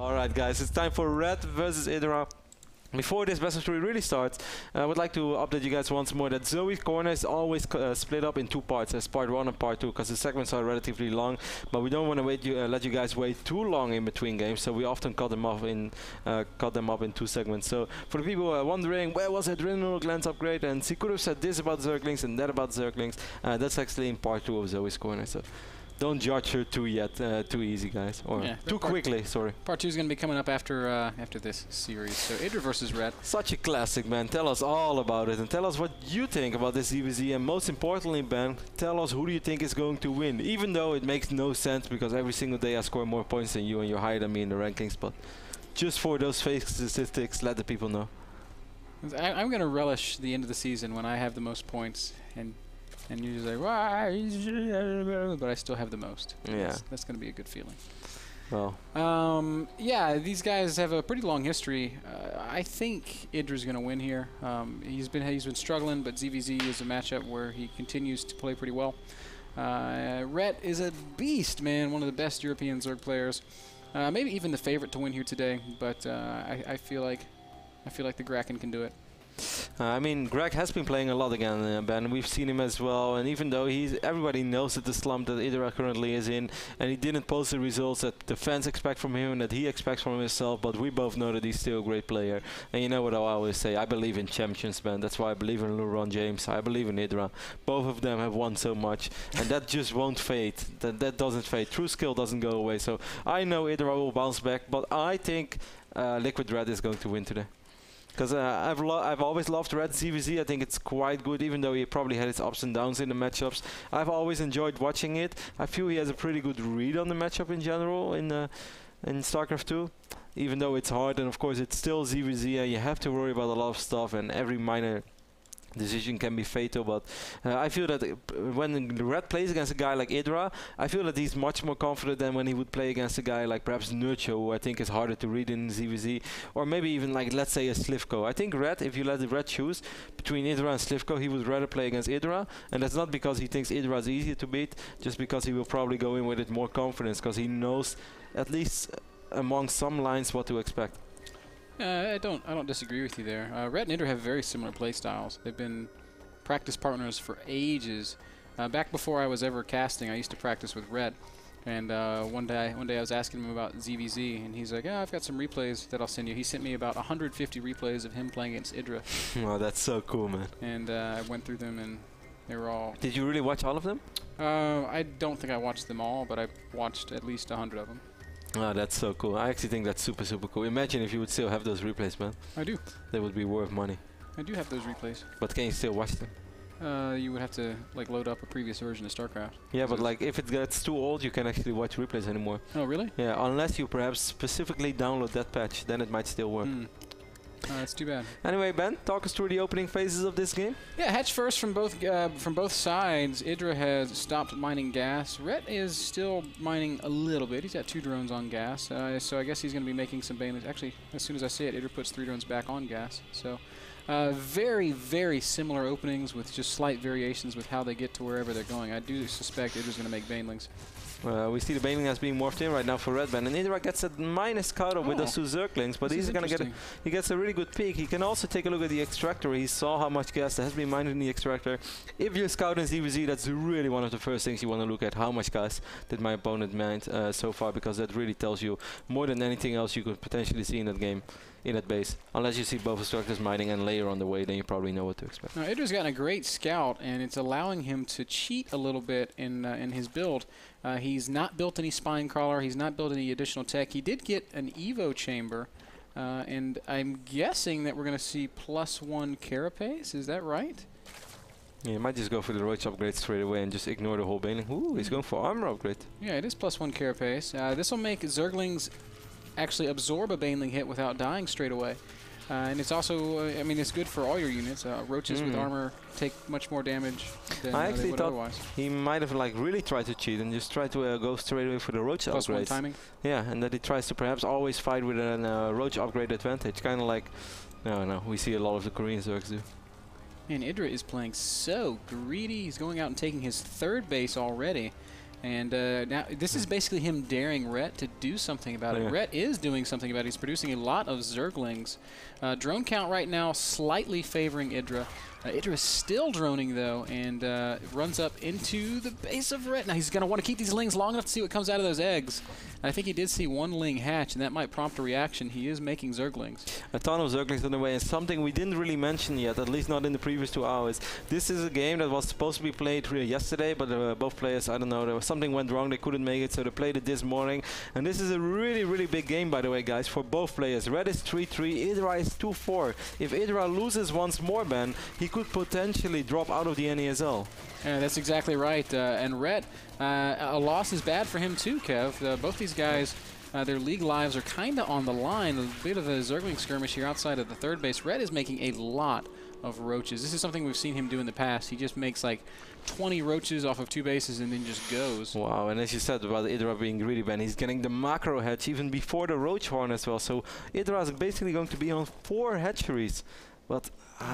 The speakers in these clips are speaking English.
Alright guys, it's time for Red versus IdrA. Before this best of 3 really starts, I would like to update you guys once more that Zoe's corner is always split up in 2 parts, as part 1 and part 2, because the segments are relatively long, but we don't want to let you guys wait too long in between games, so we often cut them up in 2 segments. So for the people who are wondering where was Adrenal Glance upgrade, and she could have said this about Zerglings and that about Zerglings, that's actually in part 2 of Zoe's corner. So don't judge her too easy, guys, or too quickly. Sorry. Part 2 is going to be coming up after this series. So IdrA versus Red. Such a classic, man. Tell us all about it, and tell us what you think about this ZVZ, and most importantly, Ben, tell us who do you think is going to win. Even though it makes no sense, because every single day I score more points than you, and you're higher than me in the rankings. But just for those fake statistics, let the people know. I'm going to relish the end of the season when I have the most points, and you're just like, why? But I still have the most. Yeah. That's going to be a good feeling. Well. Yeah, these guys have a pretty long history. I think IdrA's going to win here. He's been struggling, but ZVZ is a matchup where he continues to play pretty well. Ret is a beast, man. One of the best European Zerg players. Maybe even the favorite to win here today. But I feel like the Kraken can do it. I mean, Greg has been playing a lot again, Ben. We've seen him as well, and even though everybody knows that the slump that IdrA currently is in, and he didn't post the results that the fans expect from him and that he expects from himself, but we both know that he's still a great player. And you know what I always say, I believe in champions, Ben. That's why I believe in LeBron James. I believe in IdrA. Both of them have won so much, and that just won't fade. That doesn't fade. True skill doesn't go away. So I know IdrA will bounce back, but I think Liquid Red is going to win today. Because I've always loved Red ZVZ. I think it's quite good, even though he probably had its ups and downs in the matchups. I've always enjoyed watching it. I feel he has a pretty good read on the matchup in general in Starcraft II. Even though it's hard, and of course it's still ZVZ, and you have to worry about a lot of stuff, and every minor decision can be fatal. But I feel that when Red plays against a guy like IdrA, I feel that he's much more confident than when he would play against a guy like perhaps Nurcho, who I think is harder to read in ZVZ, or maybe even like, let's say, a Slivko. I think Red, if you let Red choose between IdrA and Slivko, he would rather play against IdrA, and that's not because he thinks IdrA is easier to beat, just because he will probably go in with it more confidence, because he knows at least among some lines what to expect. I don't disagree with you there. Ret and IdrA have very similar play styles. They've been practice partners for ages. Back before I was ever casting, I used to practice with Ret. And one day I was asking him about ZVZ, and he's like, "Yeah, I've got some replays that I'll send you." He sent me about 150 replays of him playing against IdrA. Oh, that's so cool, man. And I went through them, and they were all... Did you really watch all of them? I don't think I watched them all, but I watched at least 100 of them. Oh, that's so cool. I actually think that's super, super cool. Imagine if you would still have those replays, man. I do. They would be worth money. I do have those replays. But can you still watch them? You would have to like load up a previous version of Starcraft. Yeah, but like if it gets too old, you can't actually watch replays anymore. Oh, really? Yeah, unless you perhaps specifically download that patch, then it might still work. That's too bad. Anyway, Ben, talk us through the opening phases of this game. Yeah, hatch first from both sides. IdrA has stopped mining gas. Ret is still mining a little bit. He's got 2 drones on gas, so I guess he's going to be making some banelings. Actually, as soon as I say it, IdrA puts 3 drones back on gas. So very, very similar openings with just slight variations with how they get to wherever they're going. I do suspect IdRA's going to make banelings. We see the Baneling as being morphed in right now for Red Ben, and IdrA gets a minus counter with those 2 Zerglings, but he's gonna he gets a really good peek. He can also take a look at the extractor. He saw how much gas there has been mined in the extractor. If you're scouting ZVZ, that's really one of the first things you want to look at. How much gas did my opponent mine so far, because that really tells you more than anything else you could potentially see in that game, in that base. Unless you see both extractors mining and layer on the way, then you probably know what to expect. Now IdRA's gotten a great scout, and it's allowing him to cheat a little bit in his build. He's not built any spine crawler. He's not built any additional tech. He did get an Evo chamber, and I'm guessing that we're going to see +1 carapace. Is that right? Yeah, he might just go for the roach upgrade straight away and just ignore the whole Baneling. Ooh, he's going for armor upgrade. Yeah, it is +1 carapace. This will make Zerglings actually absorb a Baneling hit without dying straight away. And it's also, I mean, it's good for all your units. Roaches with armor take much more damage than I actually they would thought otherwise. He might have like really tried to cheat and just tried to go straight away for the roach upgrade. +1 timing. Yeah, and that he tries to perhaps always fight with a roach upgrade advantage, kind of like, no, we see a lot of the Korean Zergs do. And IdrA is playing so greedy. He's going out and taking his 3rd base already. And now this is basically him daring Rhett to do something about it. Rhett is doing something about it. He's producing a lot of Zerglings. Drone count right now slightly favoring IdrA. IdrA is still droning, though, and runs up into the base of Rhett. Now he's going to want to keep these lings long enough to see what comes out of those eggs. And I think he did see one ling hatch, and that might prompt a reaction. He is making Zerglings. A ton of Zerglings on the way, and something we didn't really mention yet, at least not in the previous 2 hours. This is a game that was supposed to be played yesterday, but both players, I don't know, there was something went wrong, they couldn't make it, so they played it this morning. And this is a really, really big game, by the way, guys, for both players. Rhett is 3-3, IdrA is 2-4. If IdrA loses once more, Ben, he could potentially drop out of the NASL. Yeah, that's exactly right. And Rhett, a loss is bad for him too, Kev. Both these guys, their league lives are kind of on the line. A bit of a Zergling skirmish here outside of the third base. Rhett is making a lot of roaches. This is something we've seen him do in the past. He just makes like 20 roaches off of 2 bases and then just goes. Wow, and as you said about IdrA being greedy, Ben, he's getting the macro hatch even before the roach horn as well. So IdrA is basically going to be on 4 hatcheries. But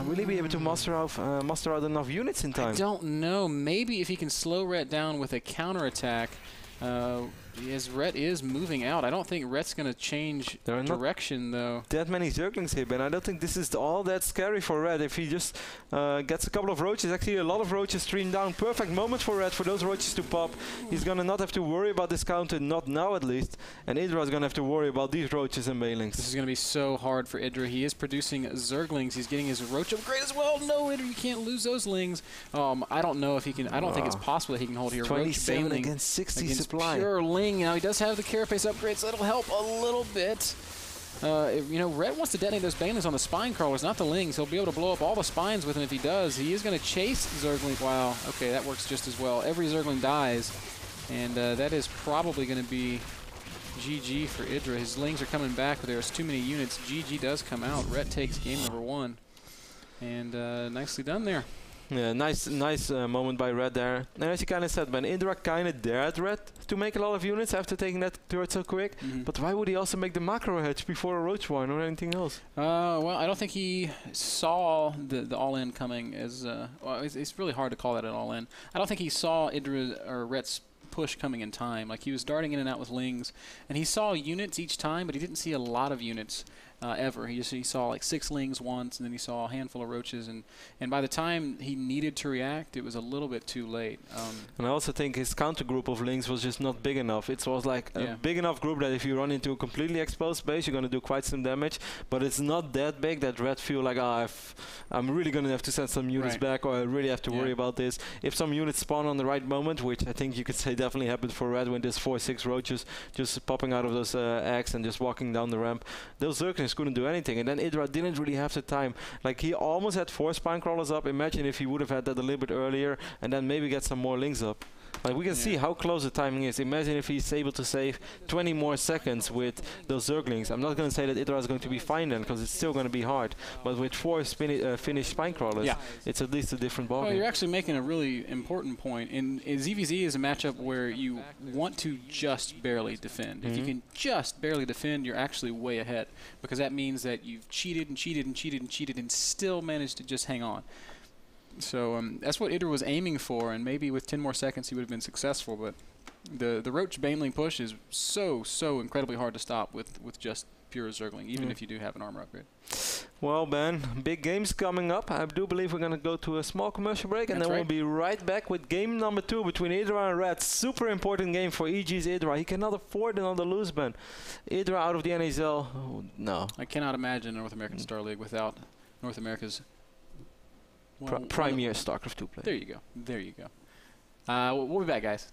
will he be able to muster out enough units in time? I don't know. Maybe if he can slow Rhett down with a counterattack. As Rhett is moving out, I don't think Rhett's going to change direction, though. That many Zerglings here, Ben. I don't think this is all that scary for Rhett. If he just gets a couple of roaches, actually a lot of roaches stream down. Perfect moment for Rhett for those roaches to pop. He's going to not have to worry about this counter, not now at least. And IdrA is going to have to worry about these roaches and banelings. This is going to be so hard for IdrA. He is producing Zerglings. He's getting his roach upgrade as well. No, IdrA, you can't lose those lings. I don't know if he can. I don't think it's possible that he can hold here. 27 against 60 against supply. Pure ling. Now he does have the carapace upgrade, so that'll help a little bit. You know, Rhett wants to detonate those banelings on the spine crawlers, not the lings. He'll be able to blow up all the spines with them if he does. He is going to chase Zergling. Wow, okay, that works just as well. Every Zergling dies, and that is probably going to be GG for IdrA. His lings are coming back, but there's too many units. GG does come out. Rhett takes game number 1, and nicely done there. Yeah, nice moment by Rhett there. And as you kind of said, Ben, IdrA kind of dared Rhett to make a lot of units after taking that turret so quick. But why would he also make the macro hatch before a roach one or anything else? Well, I don't think he saw the all-in coming as... well, it's really hard to call that an all-in. I don't think he saw IdrA or Rhett's push coming in time. Like, he was darting in and out with lings, and he saw units each time, but he didn't see a lot of units ever. He saw like 6 lings once, and then he saw a handful of roaches, and by the time he needed to react, it was a little bit too late. And I also think his counter group of lings was just not big enough. It was like a big enough group that if you run into a completely exposed base, you're going to do quite some damage, but it's not that big that Rhett feel like, I'm really going to have to send some units back, or I really have to worry about this. If some units spawn on the right moment, which I think you could say definitely happened for Rhett when there's 4-6 roaches just popping out of those eggs and just walking down the ramp, those Zerglings couldn't do anything. And then IdrA didn't really have the time. Like, he almost had 4 spine crawlers up. Imagine if he would have had that a little bit earlier and then maybe get some more lings up. Like, we can see how close the timing is. Imagine if he's able to save 20 more seconds with those Zerglings. I'm not going to say that IdrA is going to be fine then, because it's still going to be hard. But with 4 finished spine crawlers, it's at least a different ballgame. Well, you're actually making a really important point. In ZVZ is a matchup where you want to just barely defend. If you can just barely defend, you're actually way ahead, because that means that you've cheated and cheated and cheated and cheated and still managed to just hang on. So that's what IdrA was aiming for, and maybe with 10 more seconds he would have been successful. But the Roach Baneling push is so incredibly hard to stop with just pure Zergling, even if you do have an armor upgrade. Well, Ben, big games coming up. I do believe we're going to go to a small commercial break, and then we'll be right back with game number 2 between IdrA and Rhett. Super important game for EG's IdrA. He cannot afford another lose, Ben. IdrA out of the NASL, no. I cannot imagine a North American Star League without North America's premier Starcraft II player. There you go. There you go. We'll be back, guys.